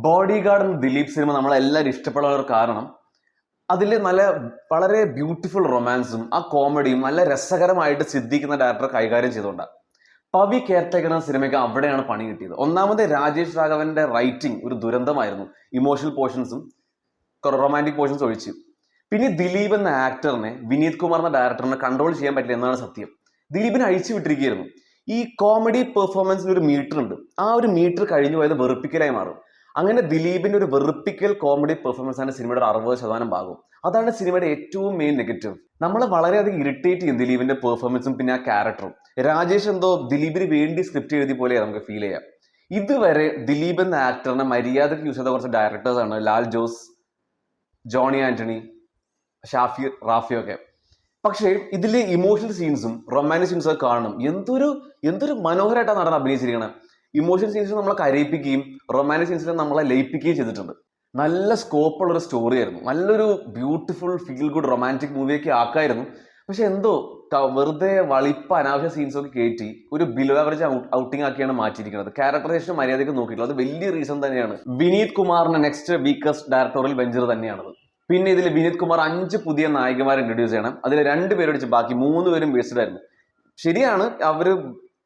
Body guard എന്ന Dileep cinema നമ്മളെല്ലാവരും ഇഷ്ടപ്പെടാൻ ഒരു കാരണം അതിൽ വളരെ ബ്യൂട്ടിഫുൾ റൊമാൻസും ആ കോമഡിയും നല്ല രസകരമായിട്ട് സിദ്ദിഖ് ഡയറക്ടർ കൈകാര്യം ചെയ്തുകൊണ്ടാണ്. പവി കെയർടേക്കർ എന്ന സിനിമയ്ക്ക് അവിടെയാണ് പണി കിട്ടിയത്. ഒന്നാമത് രാജേഷ് രാഘവന്റെ റൈറ്റിംഗ് ഒരു ദുരന്തമായിരുന്നു, ഇമോഷണൽ പോർഷൻസും റൊമാൻറ്റിക് പോർഷൻസ് ഒഴിച്ച്. പിന്നെ ദിലീപ് എന്ന ആക്ടറിനെ വിനീത് കുമാർ എന്ന ഡയറക്ടറിനെ കൺട്രോൾ ചെയ്യാൻ പറ്റില്ല എന്നാണ് സത്യം. ദിലീപിനെ അഴിച്ചു വിട്ടിരിക്കുകയായിരുന്നു. ഈ കോമഡി പെർഫോമൻസിന് ഒരു മീറ്റർ ഉണ്ട്, ആ ഒരു മീറ്റർ കഴിഞ്ഞു പോയത് വെറുപ്പിക്കലായി മാറും. അങ്ങനെ ദിലീപിന്റെ ഒരു വെറുപ്പിക്കൽ കോമഡി പെർഫോമൻസ് ആണ് സിനിമയുടെ 60% ഭാഗം. അതാണ് സിനിമയുടെ ഏറ്റവും മെയിൻ നെഗറ്റീവ്. നമ്മളെ വളരെയധികം ഇറിറ്റേറ്റ് ചെയ്യും ദിലീപിന്റെ പെർഫോമൻസും പിന്നെ ആ ക്യാരക്ടറും. രാജേഷ് എന്തോ ദിലീപിന് വേണ്ടി സ്ക്രിപ്റ്റ് എഴുതി പോലെ നമുക്ക് ഫീൽ ചെയ്യാം. ഇതുവരെ ദിലീപ് എന്ന ആക്ടറിനെ മര്യാദക്ക് യൂസ് ചെയ്ത കുറച്ച് ഡയറക്ടേഴ്സ് ആണ് ലാൽ ജോസ്, ജോണി ആന്റണി, ഷാഫി, റാഫി ഒക്കെ. പക്ഷേ ഇതിലെ ഇമോഷണൽ സീൻസും റൊമാൻറ്റിക് സീൻസും ഒക്കെ കാണണം, എന്തൊരു മനോഹരമായിട്ടാണ് നടൻ അഭിനയിച്ചിരിക്കണം. ഇമോഷണൽ സീൻസിൽ നമ്മളെ കരയിപ്പിക്കുകയും റൊമാൻറ്റിക് സീൻസിൽ നമ്മളെ ലയിപ്പിക്കുകയും ചെയ്തിട്ടുണ്ട്. നല്ല സ്കോപ്പുള്ള ഒരു സ്റ്റോറി ആയിരുന്നു, നല്ലൊരു ബ്യൂട്ടിഫുൾ ഫീൽ ഗുഡ് റൊമാൻറ്റിക് മൂവിയൊക്കെ ആക്കായിരുന്നു. പക്ഷെ എന്തോ വെറുതെ വളിപ്പ അനാവശ്യ സീൻസ് ഒക്കെ കയറ്റി ഒരു ബിലോ ആവറേജ് ഔട്ടിംഗ് ആക്കിയാണ് മാറ്റിയിരിക്കുന്നത്. ക്യാരക്ടറൈസേഷൻ മര്യാദയ്ക്ക് നോക്കിയിട്ടുള്ളത് അത് വലിയ റീസൺ തന്നെയാണ്. വിനീത് കുമാറിന്റെ നെക്സ്റ്റ് വീക്കസ്റ്റ് ഡയറക്ടോറിയൽ വെഞ്ചർ തന്നെയാണത്. പിന്നെ ഇതിൽ വിനീത് കുമാർ 5 പുതിയ നായികമാരെ ഇൻട്രൊഡ്യൂസ് ചെയ്യണം. അതിൽ 2 പേരടിച്ച് ബാക്കി 3 പേരും വേസ്റ്റഡ് ആയിരുന്നു. ശരിയാണ്, അവര്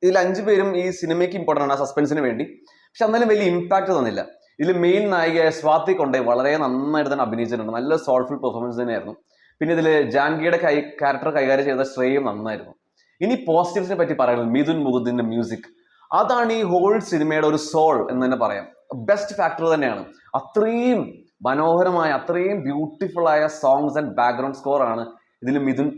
ഇതിൽ 5 പേരും ഈ സിനിമയ്ക്ക് ഇമ്പോർട്ടൻ്റ് ആണ്, ആ സസ്പെൻസിന് വേണ്ടി. പക്ഷെ എന്നാലും വലിയ ഇമ്പാക്ട് തന്നില്ല. ഇതിൽ മെയിൻ നായികയായ സ്വാതി കൊണ്ടേ വളരെ നന്നായിട്ട് തന്നെ അഭിനയിച്ചിട്ടുണ്ട്, നല്ല സോൾഫുൾ പെർഫോമൻസ് തന്നെയായിരുന്നു. പിന്നെ ഇതിൽ ജാൻകിയുടെ ക്യാരക്ടർ കൈകാര്യം ചെയ്ത ശ്രേയം നന്നായിരുന്നു. ഇനി പോസിറ്റീവ്സിനെ പറ്റി പറയുന്നത് മിഥുൻ മുകുന്ദിന്റെ മ്യൂസിക്, അതാണ് ഈ ഹോൾ സിനിമയുടെ ഒരു സോൾ എന്ന് തന്നെ പറയാം. ബെസ്റ്റ് ഫാക്ടർ തന്നെയാണ്. അത്രയും മനോഹരമായ, അത്രയും ബ്യൂട്ടിഫുൾ ആയ സോങ്സ് ആൻഡ് ബാക്ക്ഗ്രൗണ്ട് സ്കോർ ആണ് ഇതിൽ മിഥുൻ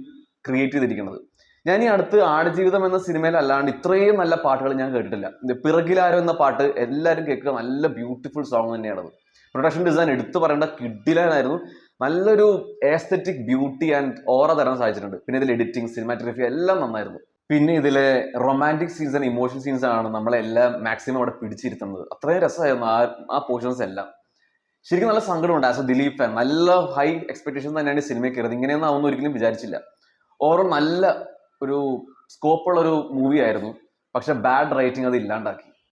ക്രിയേറ്റ് ചെയ്തിരിക്കുന്നത്. ഞാൻ ഈ അടുത്ത് ആടുജീവിതം എന്ന സിനിമയിൽ അല്ലാണ്ട് ഇത്രയും നല്ല പാട്ടുകൾ ഞാൻ കേട്ടിട്ടില്ല. പിറകിലാരോ എന്ന പാട്ട് എല്ലാവരും കേൾക്കുക, നല്ല ബ്യൂട്ടിഫുൾ സോങ് തന്നെയാണത്. പ്രൊഡക്ഷൻ ഡിസൈൻ എടുത്തു പറയേണ്ട കിഡിലായിരുന്നു. നല്ലൊരു എസ്തെറ്റിക് ബ്യൂട്ടി ആൻഡ് ഓറ തരാൻ സാധിച്ചിട്ടുണ്ട്. പിന്നെ ഇതിൽ എഡിറ്റിംഗ്, സിനിമാറ്റോഗ്രഫി എല്ലാം നന്നായിരുന്നു. പിന്നെ ഇതിലെ romantic scenes and emotional scenes ആണ് നമ്മളെല്ലാം മാക്സിമം അവിടെ പിടിച്ചിരുത്തുന്നത്. അത്രയും രസമായിരുന്നു ആ പോർഷൻസ് എല്ലാം. ശരിക്കും നല്ല സങ്കടമുണ്ട്. ആസ് എ ദിലീപ് ഫാൻ നല്ല ഹൈ എക്സ്പെക്ടേഷൻ തന്നെയാണ് സിനിമയിൽ കയറിയത്. ഇങ്ങനെയൊന്നും ആവുമെന്ന് ഒരിക്കലും വിചാരിച്ചില്ല. ഓവറോൾ നല്ല ഒരു സ്കോപ്പുള്ള ഒരു മൂവി ആയിരുന്നു. പക്ഷെ ബാഡ് റേറ്റിംഗ് അത് ഇല്ലാണ്ടാക്കി.